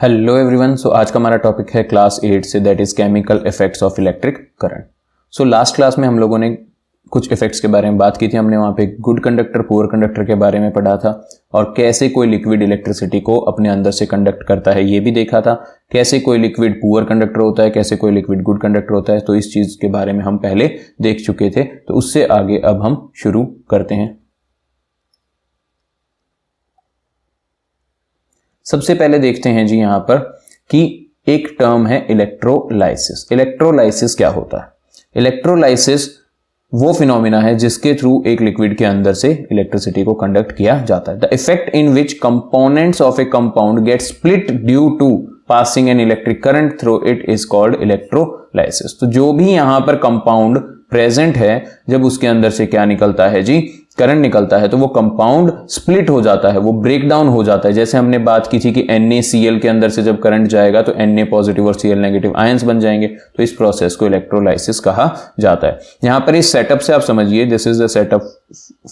Hello everyone. सो आज का हमारा टॉपिक है क्लास 8 से, that is chemical effects of electric current. So last class में हम लोगों ने कुछ इफेक्ट्स के बारे में बात की थी। हमने वहाँ पे गुड कंडक्टर पुअर कंडक्टर के बारे में पढ़ा था और कैसे कोई लिक्विड इलेक्ट्रिसिटी को अपने अंदर से कंडक्ट करता है ये भी देखा था। कैसे कोई लिक्विड पुअर कंडक्टर होता है, कैसे कोई लिक्विड गुड कंडक्टर होता है, तो इस चीज़ के बारे में हम पहले देख चुके थे। तो उससे आगे अब हम शुरू करते हैं। सबसे पहले देखते हैं जी यहाँ पर कि एक टर्म है इलेक्ट्रोलाइसिस। इलेक्ट्रोलाइसिस क्या होता है? इलेक्ट्रोलाइसिस वो फिनोमिना है जिसके थ्रू एक लिक्विड के अंदर से इलेक्ट्रिसिटी को कंडक्ट किया जाता है। The effect in which components of a compound get split due to passing an electric current through it is called electrolysis. तो जो भी यहां पर कंपाउंड प्रेजेंट है, जब उसके अंदर से क्या निकलता है जी, करंट निकलता है, तो वो कंपाउंड स्प्लिट हो जाता है, वो ब्रेक डाउन हो जाता है। जैसे हमने बात की थी कि NaCl के अंदर से जब करंट जाएगा तो Na पॉजिटिव और Cl नेगेटिव आयंस बन जाएंगे। तो इस प्रोसेस को इलेक्ट्रोलाइसिस कहा जाता है। यहां पर इस सेटअप से आप समझिए, this is the setup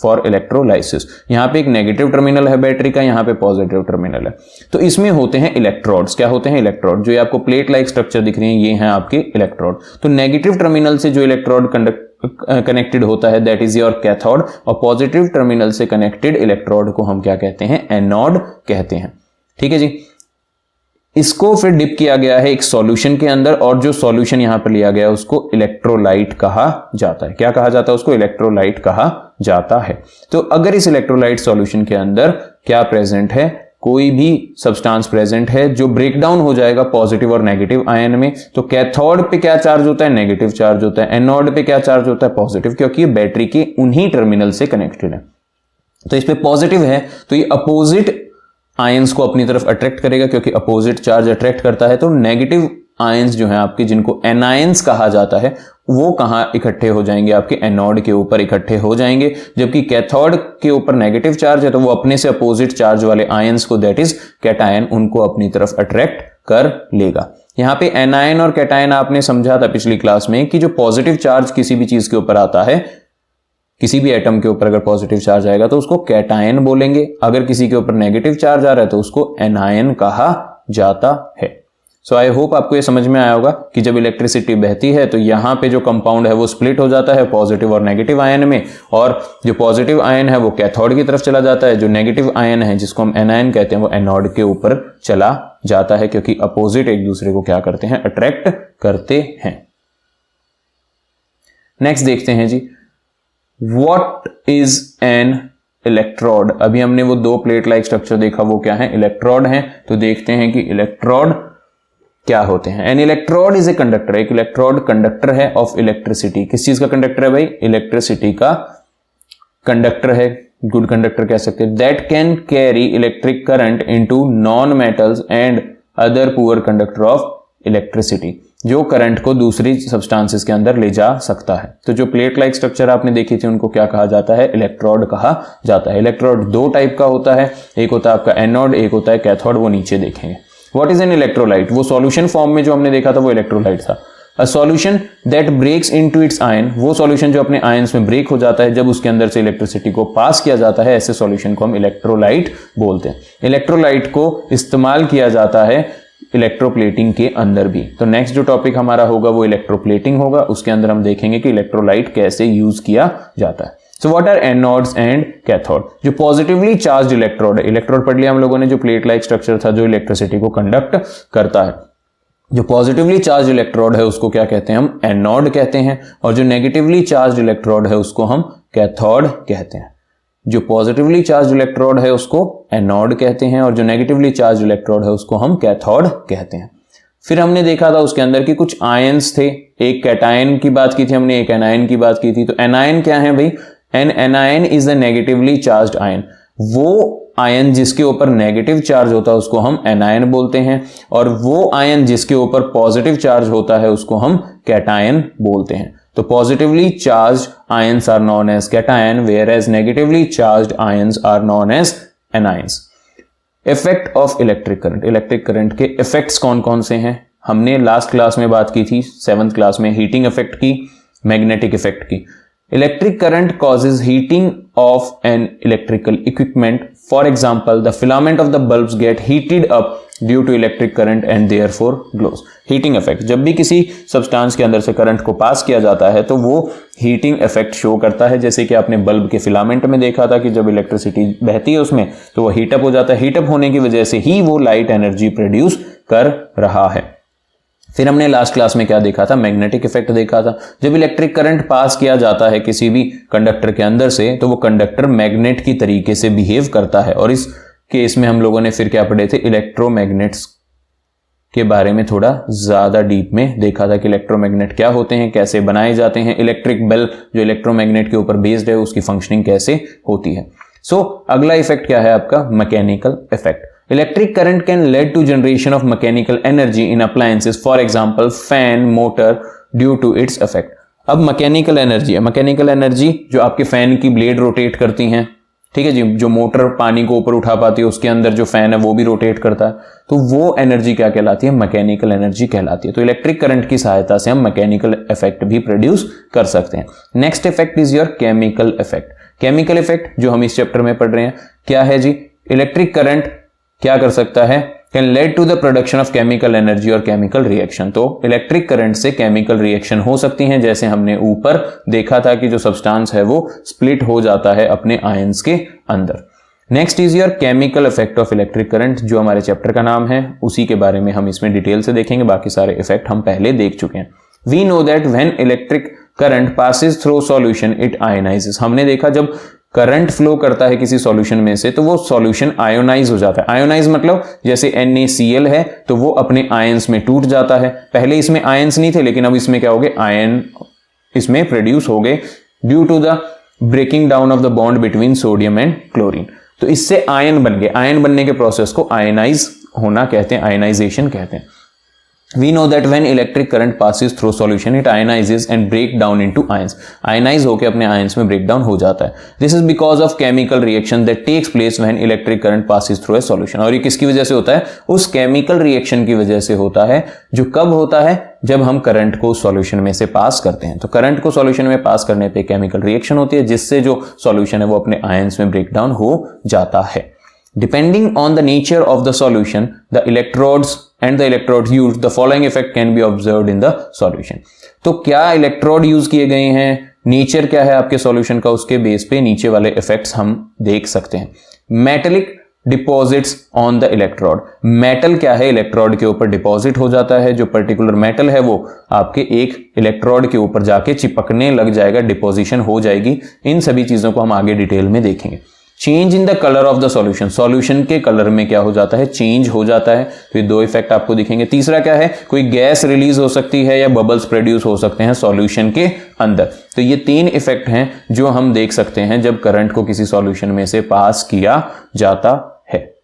for electrolysis. यहां पे एक नेगेटिव टर्मिनल है बैटरी का, यहां पे पॉजिटिव टर्मिनल है। तो इसमें होते हैं इलेक्ट्रोड्स। क्या होते हैं? इलेक्ट्रोड। जो ये आपको प्लेट लाइक स्ट्रक्चर दिख रही है, ये हैं आपके इलेक्ट्रोड। तो नेगेटिव टर्मिनल से जो इलेक्ट्रोड कनेक्टेड होता है, दैट इज योर कैथोड, और पॉजिटिव टर्मिनल से कनेक्टेड इलेक्ट्रोड को हम क्या कहते हैं? एनोड कहते हैं। ठीक है जी। इसको फिर डिप किया गया है एक सॉल्यूशन के अंदर, और जो सॉल्यूशन यहां पर लिया गया है उसको इलेक्ट्रोलाइट कहा जाता है। क्या कहा जाता है? उसको इलेक्ट्रोलाइट कहा जाता है। तो अगर इस इलेक्ट्रोलाइट सॉल्यूशन के अंदर क्या प्रेजेंट है? कोई भी सब्सटेंस प्रेजेंट है जो ब्रेक डाउन हो जाएगा पॉजिटिव और नेगेटिव आयन में, तो कैथोड पे क्या चार्ज होता है? नेगेटिव चार्ज होता है। एनोड पे क्या चार्ज होता है? पॉजिटिव, क्योंकि ये बैटरी के उन्हीं टर्मिनल से कनेक्टेड है। तो इस पे पॉजिटिव है तो ये अपोजिट आयंस को अपनी तरफ अट्रैक्ट करेगा, क्योंकि अपोजिट चार्ज अट्रैक्ट करता है। तो नेगेटिव आयंस जो है आपके, जिनको एनायंस कहा जाता है, वो कहां इकट्ठे हो जाएंगे? आपके एनोड के ऊपर इकट्ठे हो जाएंगे। जबकि कैथोड के ऊपर नेगेटिव चार्ज है तो वो अपने से अपोजिट चार्ज वाले आयंस को, दैट इज कैटायन, उनको अपनी तरफ अट्रैक्ट कर लेगा। यहां पे एनायन और कैटायन आपने समझा था पिछली क्लास में कि जो पॉजिटिव चार्ज किसी भी चीज के ऊपर आता है, किसी भी एटम के ऊपर अगर पॉजिटिव चार्ज आएगा तो उसको कैटायन बोलेंगे। अगर किसी के ऊपर नेगेटिव चार्ज आ रहा है तो उसको एनायन कहा जाता है। सो आई होप आपको ये समझ में आया होगा कि जब इलेक्ट्रिसिटी बहती है तो यहां पे जो कंपाउंड है वो स्प्लिट हो जाता है पॉजिटिव और नेगेटिव आयन में, और जो पॉजिटिव आयन है वो कैथोड की तरफ चला जाता है, जो नेगेटिव आयन है जिसको हम एनायन कहते हैं वो एनोड के ऊपर चला जाता है, क्योंकि अपोजिट एक दूसरे को क्या करते हैं? अट्रैक्ट करते हैं। नेक्स्ट देखते हैं जी, व्हाट इज एन इलेक्ट्रोड। अभी हमने वो दो प्लेट लाइक स्ट्रक्चर देखा, वो क्या है? इलेक्ट्रोड है। तो देखते हैं कि इलेक्ट्रोड क्या होते हैं। N electrode is a conductor. एक इलेक्ट्रोड कंडक्टर है ऑफ इलेक्ट्रिसिटी। किस चीज का कंडक्टर है भाई? इलेक्ट्रिसिटी का कंडक्टर है, गुड कंडक्टर कह सकते हैं। That can carry electric current into non metals and other poor conductor of electricity, जो करंट को दूसरी सब्सटेंसेस के अंदर ले जा सकता है। तो जो प्लेट लाइक स्ट्रक्चर आपने देखी थी उनको क्या कहा जाता है? इलेक्ट्रोड कहा जाता है। इलेक्ट्रोड दो टाइप का होता है, एक होता है आपका एनोड, एक होता है कैथोड, वो नीचे देखेंगे। What is an electrolyte? वो सॉल्यूशन फॉर्म में जो हमने देखा था वो इलेक्ट्रोलाइट था। A solution that breaks into its ion, वो सॉल्यूशन जो अपने आयंस में ब्रेक हो जाता है जब उसके अंदर से इलेक्ट्रिसिटी को पास किया जाता है, ऐसे सॉल्यूशन को हम इलेक्ट्रोलाइट बोलते हैं। इलेक्ट्रोलाइट को इस्तेमाल किया जाता है इलेक्ट्रोप्लेटिंग के अंदर भी। तो नेक्स्ट जो टॉपिक हमारा होगा वो इलेक्ट्रोप्लेटिंग होगा, उसके अंदर हम देखेंगे कि इलेक्ट्रोलाइट कैसे यूज किया जाता है। So what are anodes and cathode? जो पॉजिटिवली चार्ज इलेक्ट्रोड है, इलेक्ट्रोड पढ़ लिया हम लोगों ने, जो प्लेट लाइक स्ट्रक्चर था जो इलेक्ट्रिसिटी को कंडक्ट करता है। जो पॉजिटिवली चार्ज इलेक्ट्रोड है उसको क्या कहते हैं? हम एनोड कहते हैं, और जो नेगेटिवली चार्ज इलेक्ट्रोड है उसको हम कैथोड कहते हैं। जो पॉजिटिवली चार्ज इलेक्ट्रोड है उसको एनोड कहते हैं, और जो नेगेटिवली चार्ज इलेक्ट्रोड है उसको हम कैथोड कहते हैं। फिर हमने देखा था उसके अंदर कि कुछ आयंस थे, एक कैटायन की बात की थी हमने, एक एनायन की बात की थी। तो एनायन क्या है भाई? An anion is a negatively charged ion. वो आयन जिसके ऊपर नेगेटिव चार्ज होता है उसको हम एनायन बोलते हैं, और वो आयन जिसके ऊपर पॉजिटिव चार्ज होता है उसको हम कैटायन बोलते हैं। तो positively charged ions are known as cation, whereas negatively charged ions are known as anions. Effect of electric current. Electric current के इफेक्ट्स कौन कौन से हैं? हमने लास्ट क्लास में बात की थी, 7th क्लास में, हीटिंग इफेक्ट की, मैग्नेटिक इफेक्ट की। Electric current causes heating of an electrical equipment for example the filament of the bulbs get heated up due to electric current and therefore glows. Heating effect, जब भी किसी substance के अंदर से current को पास किया जाता है तो वो हीटिंग इफेक्ट शो करता है। जैसे कि आपने बल्ब के फिलामेंट में देखा था कि जब इलेक्ट्रिसिटी बहती है उसमें तो वो हीटअप हो जाता है, हीटअप होने की वजह से ही वो लाइट एनर्जी प्रोड्यूस कर रहा है। फिर हमने लास्ट क्लास में क्या देखा था, मैग्नेटिक इफेक्ट देखा था। जब इलेक्ट्रिक करंट पास किया जाता है किसी भी कंडक्टर के अंदर से तो वो कंडक्टर मैग्नेट की तरीके से बिहेव करता है, और इस केस में हम लोगों ने फिर क्या पढ़े थे, इलेक्ट्रोमैग्नेट्स के बारे में थोड़ा ज्यादा डीप में देखा था कि इलेक्ट्रोमैग्नेट क्या होते हैं, कैसे बनाए जाते हैं, इलेक्ट्रिक बेल जो इलेक्ट्रोमैग्नेट के ऊपर बेस्ड है उसकी फंक्शनिंग कैसे होती है। सो अगला इफेक्ट क्या है आपका, mechanical effect. Electric current can lead to generation of mechanical energy in appliances, for example fan, motor, due to its effect. अब मैकेनिकल एनर्जी है, मैकेनिकल एनर्जी जो आपके फैन की ब्लेड रोटेट करती हैं, ठीक है जी, जो मोटर पानी को ऊपर उठा पाती है उसके अंदर जो फैन है वो भी रोटेट करता है, तो वो एनर्जी क्या कहलाती है, मैकेनिकल एनर्जी कहलाती है। तो इलेक्ट्रिक करंट की सहायता से हम मैकेनिकल इफेक्ट भी प्रोड्यूस कर सकते हैं। Next effect is your chemical effect. Chemical effect जो हम इस चैप्टर में पढ़ रहे हैं क्या है जी, इलेक्ट्रिक करंट क्या कर सकता है, can lead to the production of chemical energy और केमिकल रिएक्शन। तो इलेक्ट्रिक करंट से केमिकल रिएक्शन हो सकती हैं, जैसे हमने ऊपर देखा था कि जो सब्सटेंस है वो स्प्लिट हो जाता है अपने आयंस के अंदर। Next is your chemical effect of electric current, जो हमारे चैप्टर का नाम है, उसी के बारे में हम इसमें डिटेल से देखेंगे, बाकी सारे इफेक्ट हम पहले देख चुके हैं। We know that when electric current passes through solution it ionizes. हमने देखा जब करंट फ्लो करता है किसी सॉल्यूशन में से तो वो सॉल्यूशन आयोनाइज हो जाता है। आयोनाइज मतलब जैसे NaCl है तो वो अपने आयंस में टूट जाता है। पहले इसमें आयंस नहीं थे लेकिन अब इसमें क्या हो गए, आयन इसमें प्रोड्यूस हो गए due to the breaking down of the bond between sodium and chlorine. तो इससे आयन बन गए। आयन बनने के प्रोसेस को आयनाइज होना कहते हैं, आयनाइजेशन कहते हैं। We know that when electric current passes through solution, it ionizes and break down into ions. Ionize होके अपने ions में break down हो जाता है. This is because of chemical reaction that takes place when electric current passes through a solution. और ये किसकी वजह से होता है, उस chemical reaction की वजह से होता है, जो कब होता है, जब हम करंट को सॉल्यूशन में से पास करते हैं। तो करंट को सॉल्यूशन में पास करने पे केमिकल रिएक्शन होती है जिससे जो सॉल्यूशन है वो अपने आयंस में ब्रेक डाउन हो जाता है। Depending on the nature of the solution, the electrodes and the electrodes used, the following effect can be observed in the solution. तो क्या इलेक्ट्रोड यूज किए गए हैं, नेचर क्या है आपके सॉल्यूशन का, उसके बेस पे नीचे वाले इफेक्ट्स हम देख सकते हैं। Metallic deposits on the electrode. Metal क्या है, इलेक्ट्रोड के ऊपर डिपॉजिट हो जाता है। जो पर्टिकुलर मेटल है वो आपके एक इलेक्ट्रोड के ऊपर जाके चिपकने लग जाएगा, डिपोजिशन हो जाएगी। इन सभी चीजों को हम आगे डिटेल में देखेंगे। Change in the colour of the solution, solution के कलर में क्या हो जाता है, चेंज हो जाता है। तो ये दो इफेक्ट आपको दिखेंगे। तीसरा क्या है, कोई गैस रिलीज हो सकती है या बबल्स प्रोड्यूस हो सकते हैं सॉल्यूशन के अंदर। तो ये तीन इफेक्ट हैं जो हम देख सकते हैं जब करंट को किसी सॉल्यूशन में से पास किया जाता है।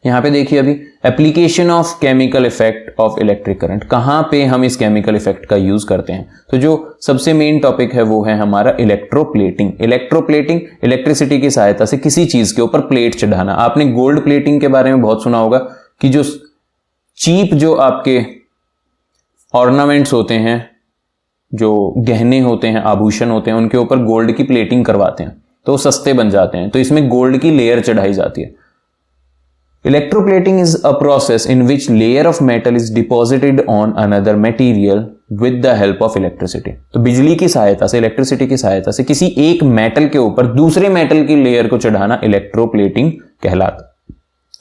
यहां पे देखिए अभी application of chemical effect of electric current, कहां पे हम इस केमिकल इफेक्ट का यूज करते हैं। तो जो सबसे मेन टॉपिक है वो है हमारा इलेक्ट्रोप्लेटिंग। इलेक्ट्रोप्लेटिंग इलेक्ट्रिसिटी की सहायता से किसी चीज के ऊपर प्लेट चढ़ाना। आपने गोल्ड प्लेटिंग के बारे में बहुत सुना होगा कि जो चीप जो आपके ऑर्नामेंट्स होते हैं, जो गहने होते हैं, आभूषण होते हैं, उनके ऊपर गोल्ड की प्लेटिंग करवाते हैं तो सस्ते बन जाते हैं। तो इसमें गोल्ड की लेयर चढ़ाई जाती है। Electroplating is a process in which layer of metal is deposited on another material with the help of electricity. तो बिजली की सहायता से, इलेक्ट्रिसिटी की सहायता से किसी एक मेटल के ऊपर दूसरे मेटल की लेयर को चढ़ाना इलेक्ट्रोप्लेटिंग कहलाता है।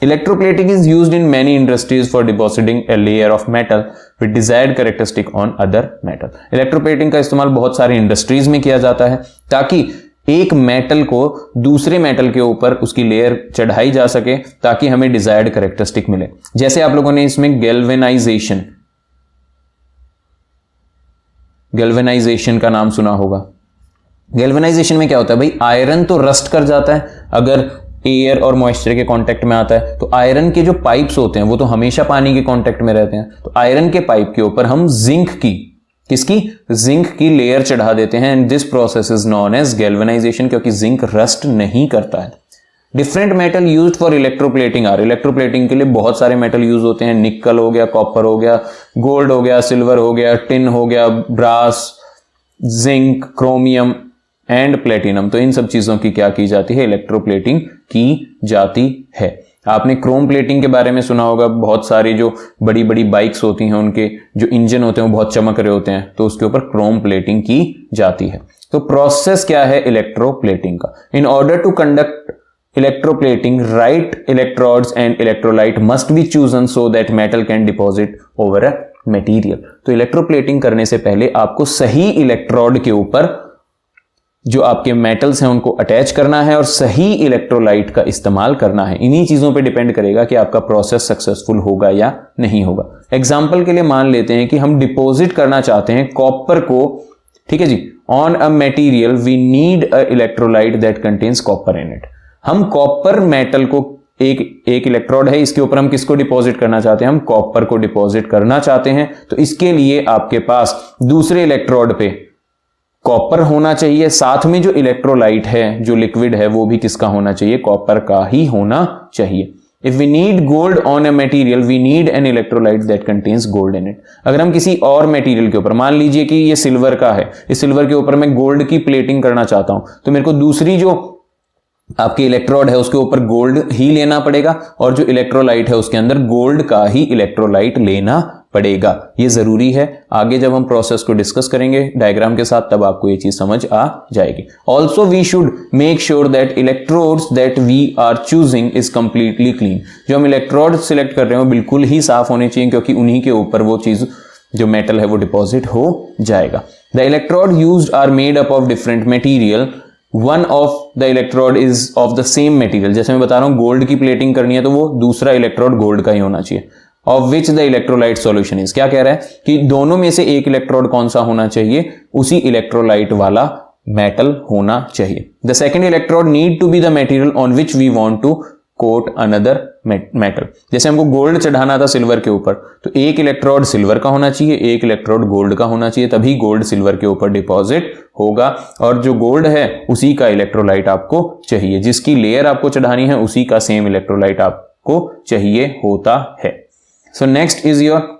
Electroplating is used in many industries for depositing a layer of metal with desired characteristic on other metal. Electroplating का इस्तेमाल बहुत सारी इंडस्ट्रीज में किया जाता है ताकि एक मेटल को दूसरे मेटल के ऊपर उसकी लेयर चढ़ाई जा सके ताकि हमें डिजायर्ड कैरेक्टरिस्टिक मिले। जैसे आप लोगों ने इसमें गैल्वेनाइजेशन का नाम सुना होगा। गैल्वेनाइजेशन में क्या होता है भाई, आयरन तो रस्ट कर जाता है अगर एयर और मॉइस्चर के कांटेक्ट में आता है। तो आयरन के जो पाइप्स होते हैं वो तो हमेशा पानी के कांटेक्ट में रहते हैं। तो आयरन के पाइप के ऊपर हम जिंक की लेयर चढ़ा देते हैं and this process is known as galvanization, क्योंकि जिंक रस्ट नहीं करता है। Different metal used for electroplating are, electroplating के लिए बहुत सारे मेटल यूज होते हैं। निकल हो गया, कॉपर हो गया, गोल्ड हो गया, सिल्वर हो गया, टिन हो गया, brass, zinc, chromium and platinum, तो इन सब चीजों की क्या की जाती है, इलेक्ट्रोप्लेटिंग की जाती है। आपने क्रोम प्लेटिंग के बारे में सुना होगा, बहुत सारी जो बड़ी बड़ी बाइक्स होती हैं उनके जो इंजन होते हैं वो बहुत चमक रहे होते हैं, तो उसके ऊपर क्रोम प्लेटिंग की जाती है। तो प्रोसेस क्या है इलेक्ट्रोप्लेटिंग का, in order to conduct electroplating right electrodes and electrolyte must be chosen so that metal can deposit over a material. तो इलेक्ट्रोप्लेटिंग करने से पहले आपको सही इलेक्ट्रोड के ऊपर जो आपके मेटल्स हैं उनको अटैच करना है और सही इलेक्ट्रोलाइट का इस्तेमाल करना है। इन्हीं चीजों पे डिपेंड करेगा कि आपका प्रोसेस सक्सेसफुल होगा या नहीं होगा। एग्जांपल के लिए मान लेते हैं कि हम डिपॉजिट करना चाहते हैं कॉपर को, ठीक है जी, on a material we need a electrolyte that contains copper in it. हम कॉपर मेटल को एक इलेक्ट्रोड है, इसके ऊपर हम किसको डिपॉजिट करना चाहते हैं, हम कॉपर को डिपॉजिट करना चाहते हैं। तो इसके लिए आपके पास दूसरे इलेक्ट्रोड पे कॉपर होना चाहिए, साथ में जो इलेक्ट्रोलाइट है, जो लिक्विड है, वो भी किसका होना चाहिए, कॉपर का ही होना चाहिए। If we need gold on a material we need an electrolyte that contains gold in it. अगर हम किसी और मटेरियल के ऊपर, मान लीजिए कि ये सिल्वर का है, इस सिल्वर के ऊपर मैं गोल्ड की प्लेटिंग करना चाहता हूं, तो मेरे को दूसरी जो आपकी इलेक्ट्रोड है उसके ऊपर गोल्ड ही लेना पड़ेगा और जो इलेक्ट्रोलाइट है उसके अंदर गोल्ड का ही इलेक्ट्रोलाइट लेना पड़ेगा। ये जरूरी है, आगे जब हम प्रोसेस को डिस्कस करेंगे डायग्राम के साथ तब आपको ये चीज समझ आ जाएगी। Also we should make sure that electrodes that we are choosing is completely clean. जो हम इलेक्ट्रोड सिलेक्ट कर रहे हैं वो बिल्कुल ही साफ होने चाहिए, क्योंकि उन्हीं के ऊपर वो चीज जो मेटल है वो डिपॉजिट हो जाएगा। The electrode used are made up of different material, one of the electrode is of the same material. जैसे मैं बता रहा हूं गोल्ड की प्लेटिंग करनी है तो वो दूसरा इलेक्ट्रोड गोल्ड का ही होना चाहिए। Of which the electrolyte solution is, क्या कह रहा है कि दोनों में से एक इलेक्ट्रोड कौन सा होना चाहिए, उसी इलेक्ट्रोलाइट वाला मेटल होना चाहिए। The second electrode need to be the material on which we want to coat another metal. जैसे हमको गोल्ड चढ़ाना था सिल्वर के ऊपर, तो एक इलेक्ट्रोड सिल्वर का होना चाहिए, एक इलेक्ट्रोड गोल्ड का होना चाहिए, तभी गोल्ड सिल्वर के ऊपर डिपॉजिट होगा। और जो गोल्ड है उसी का इलेक्ट्रोलाइट आपको चाहिए, जिसकी लेयर आपको चढ़ानी है उसी का सेम इलेक्ट्रोलाइट आपको चाहिए होता है। So next is your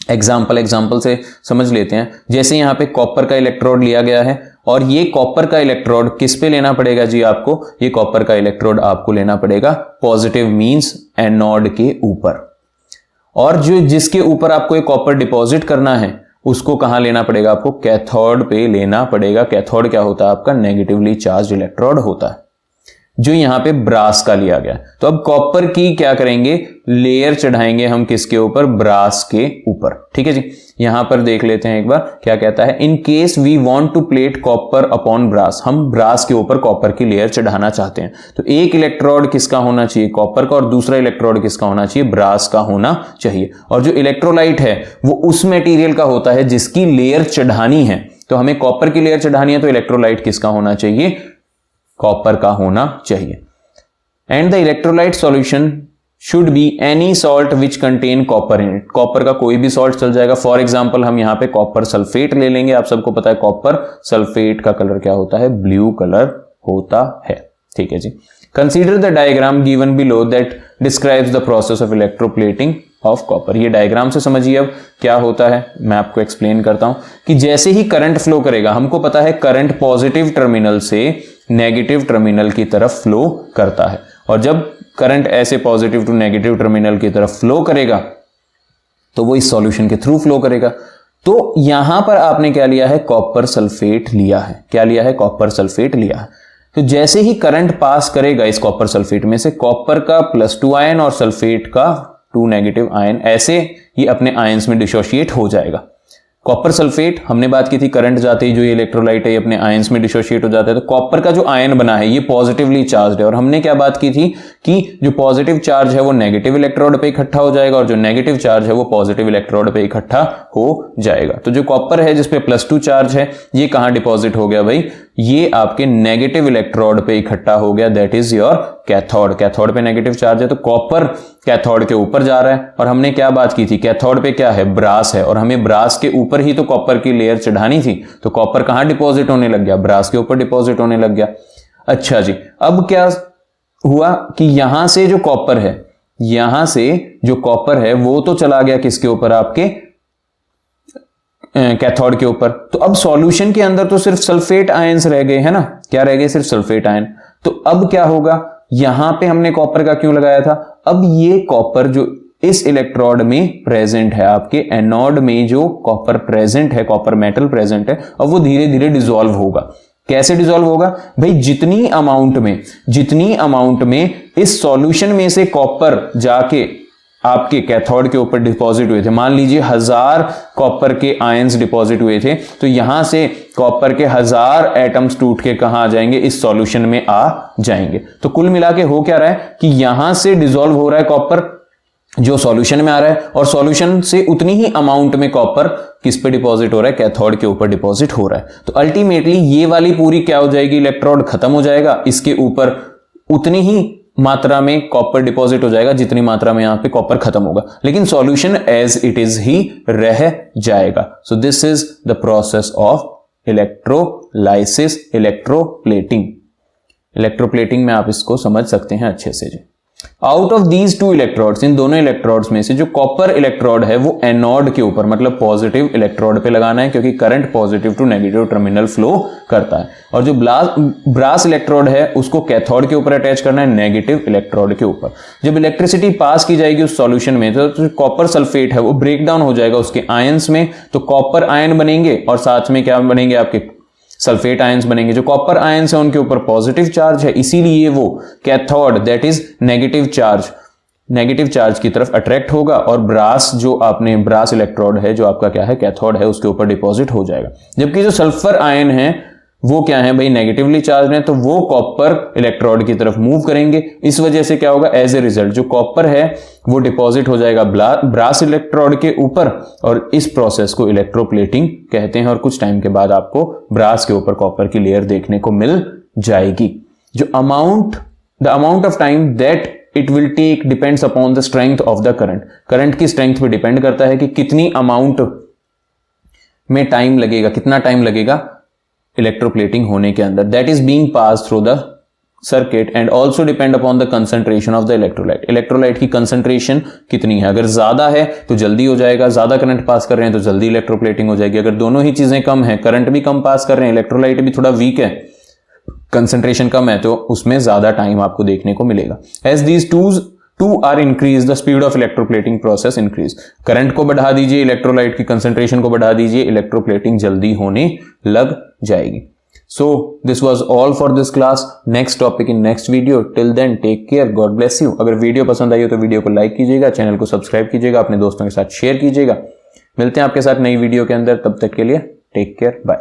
example से समझ लेते हैं। जैसे यहां पे कॉपर का इलेक्ट्रोड लिया गया है और ये कॉपर का इलेक्ट्रोड किस पे लेना पड़ेगा जी, आपको ये कॉपर का इलेक्ट्रोड आपको लेना पड़ेगा पॉजिटिव मींस एनोड के ऊपर, और जो जिसके ऊपर आपको ये कॉपर डिपॉजिट करना है उसको कहां लेना पड़ेगा, आपको कैथोड पे लेना पड़ेगा। कैथोड क्या होता है, आपका नेगेटिवली चार्ज इलेक्ट्रोड होता है, जो यहां पे ब्रास का लिया गया। तो अब कॉपर की क्या करेंगे, लेयर चढ़ाएंगे हम किसके ऊपर, ब्रास के ऊपर। ठीक है जी, यहां पर देख लेते हैं एक बार क्या कहता है। In case we want to plate copper upon brass, हम ब्रास के ऊपर कॉपर की लेयर चढ़ाना चाहते हैं, तो एक इलेक्ट्रोड किसका होना चाहिए, कॉपर का, और दूसरा इलेक्ट्रोड किसका होना चाहिए, ब्रास का होना चाहिए। और जो इलेक्ट्रोलाइट है वो उस मटेरियल का होता है जिसकी लेयर चढ़ानी है। तो हमें कॉपर की लेयर चढ़ानी है तो इलेक्ट्रोलाइट किसका होना चाहिए, कॉपर का होना चाहिए। And the electrolyte solution should be any salt which contain copper in it. Copper का कोई भी सॉल्ट चल जाएगा। फॉर एग्जांपल हम यहां पे कॉपर सल्फेट ले लेंगे। आप सबको पता है कॉपर सल्फेट का कलर क्या होता है, ब्लू कलर होता है। ठीक है जी, consider the diagram given below that describes the process of electroplating of copper. ये डायग्राम से समझिए अब क्या होता है, मैं आपको एक्सप्लेन करता हूं कि जैसे ही करंट फ्लो करेगा, हमको पता है करंट पॉजिटिव टर्मिनल से नेगेटिव टर्मिनल की तरफ फ्लो करता है, और जब करंट ऐसे पॉजिटिव टू नेगेटिव टर्मिनल की तरफ फ्लो करेगा तो वो इस सॉल्यूशन के थ्रू फ्लो करेगा। तो यहां पर आपने क्या लिया है, कॉपर सल्फेट लिया है। क्या लिया है, कॉपर सल्फेट लिया है। तो जैसे ही करंट पास करेगा इस कॉपर सल्फेट में से, कॉपर का +2 आयन और सल्फेट का 2 नेगेटिव आयन, ऐसे ये अपने आयंस में डिसोशिएट हो जाएगा। कॉपर सल्फेट हमने बात की थी, करंट जाते ही जो ये इलेक्ट्रोलाइट है ये अपने आयंस में डिसोशिएट हो जाता है। तो कॉपर का जो आयन बना है ये पॉजिटिवली चार्ज है, और हमने क्या बात की थी कि जो पॉजिटिव चार्ज है वो नेगेटिव इलेक्ट्रोड पे इकट्ठा हो जाएगा और जो नेगेटिव चार्ज है वो पॉजिटिव इलेक्ट्रोड पे इकट्ठा हो जाएगा। तो जो कॉपर है जिसपे +2 चार्ज है ये कहां डिपॉजिट हो गया भाई, ये आपके नेगेटिव इलेक्ट्रोड पे इकट्ठा हो गया, that is your cathode. Cathode पे नेगेटिव चार्ज है तो कॉपर कैथोड के ऊपर जा रहा है। और हमने क्या बात की थी, कैथोड पे क्या है, ब्रास है, और हमें ब्रास के ऊपर ही तो कॉपर की लेयर चढ़ानी थी। तो कॉपर कहां डिपॉजिट होने लग गया, ब्रास के ऊपर डिपॉजिट होने लग गया। अच्छा जी, अब क्या हुआ कि यहां से जो कॉपर है, यहां से जो कॉपर है वो तो चला गया किसके ऊपर, आपके कैथोड के ऊपर। तो अब सॉल्यूशन के अंदर तो सिर्फ सल्फेट आयंस रह गए, है ना, क्या रह गए, सिर्फ सल्फेट आयन। तो अब क्या होगा, यहां पे हमने कॉपर का क्यों लगाया था, अब ये कॉपर जो इस इलेक्ट्रोड में प्रेजेंट है, आपके एनोड में जो कॉपर प्रेजेंट है, कॉपर मेटल प्रेजेंट है, अब वो धीरे धीरे डिसॉल्व होगा। कैसे डिसॉल्व होगा भाई, जितनी अमाउंट में इस सॉल्यूशन में से कॉपर जाके आपके कैथोड के ऊपर डिपॉजिट हुए थे, मान लीजिए 1000 कॉपर के आयंस डिपॉजिट हुए थे, तो यहां से कॉपर के 1000 एटम्स टूट के कहां आ जाएंगे, इस सॉल्यूशन में आ जाएंगे। तो कुल मिला के हो क्या रहा है कि यहां से डिसॉल्व हो रहा है कॉपर जो सॉल्यूशन में आ रहा है, और सॉल्यूशन से उतनी ही अमाउंट में कॉपर किस पे डिपॉजिट हो रहा है, कैथोड के ऊपर डिपॉजिट हो रहा है। तो अल्टीमेटली ये वाली पूरी क्या हो जाएगी, इलेक्ट्रोड खत्म हो जाएगा, इसके ऊपर उतनी ही मात्रा में कॉपर डिपॉजिट हो जाएगा जितनी मात्रा में यहां पे कॉपर खत्म होगा, लेकिन सॉल्यूशन एज इट इज ही रह जाएगा। So this is the process of electrolysis, electroplating. Electroplating में आप इसको समझ सकते हैं अच्छे से जी। Out of these two electrodes, इन दोनों इलेक्ट्रोड्स में से जो कॉपर इलेक्ट्रोड है वो एनोड के ऊपर मतलब पॉजिटिव इलेक्ट्रोड पे लगाना है, क्योंकि current positive to negative terminal flow करता है, और जो ब्रास इलेक्ट्रोड है उसको कैथोड के ऊपर अटैच करना है, नेगेटिव इलेक्ट्रोड के ऊपर। जब इलेक्ट्रिसिटी पास की जाएगी उस सॉल्यूशन में तो कॉपर सल्फेट है वो ब्रेक डाउन हो जाएगा उसके आयंस में, तो कॉपर आयन बनेंगे और साथ में क्या बनेंगे, आपके सल्फेट आयंस बनेंगे। जो कॉपर आयंस है उनके ऊपर पॉजिटिव चार्ज है, इसीलिए वो cathode that is negative charge की तरफ अट्रैक्ट होगा, और ब्रास जो आपने ब्रास इलेक्ट्रोड है जो आपका क्या है, कैथोड है, उसके ऊपर डिपॉजिट हो जाएगा। जबकि जो सल्फर आयन है वो क्या है भाई, नेगेटिवली चार्ज है, तो वो कॉपर इलेक्ट्रोड की तरफ मूव करेंगे। इस वजह से क्या होगा, एज ए रिजल्ट जो कॉपर है वो डिपॉजिट हो जाएगा ब्रास इलेक्ट्रोड के ऊपर, और इस प्रोसेस को इलेक्ट्रोप्लेटिंग कहते हैं। और कुछ टाइम के बाद आपको ब्रास के ऊपर कॉपर की लेयर देखने को मिल जाएगी। जो the amount of time that it will take depends upon the strength of the current की स्ट्रेंथ पे डिपेंड करता है कि कितनी अमाउंट में टाइम लगेगा, कितना टाइम लगेगा इलेक्ट्रोप्लेटिंग होने के अंदर, that is being pass through the circuit, and also depend upon the concentration of the electrolyte. Electrolyte की कंसंट्रेशन कितनी है, अगर ज्यादा है तो जल्दी हो जाएगा, ज्यादा करंट पास कर रहे हैं तो जल्दी इलेक्ट्रोप्लेटिंग हो जाएगी। अगर दोनों ही चीजें कम है, करंट भी कम पास कर रहे हैं, इलेक्ट्रोलाइट भी थोड़ा वीक है, कंसंट्रेशन कम है, तो उसमें ज्यादा टाइम आपको देखने को मिलेगा। As these two are increase the speed of electroplating process increase. Current को बढ़ा दीजिए, इलेक्ट्रोलाइट की कंसंट्रेशन को बढ़ा दीजिए, इलेक्ट्रोप्लेटिंग जल्दी होने लग जाएगी। So this was all for this class. Next topic in next video. Till then take care. God bless you. अगर वीडियो पसंद आई हो तो वीडियो को लाइक कीजिएगा, चैनल को सब्सक्राइब कीजिएगा, अपने दोस्तों के साथ शेयर कीजिएगा। मिलते हैं आपके साथ नई वीडियो के अंदर, तब तक के लिए टेक केयर, बाय।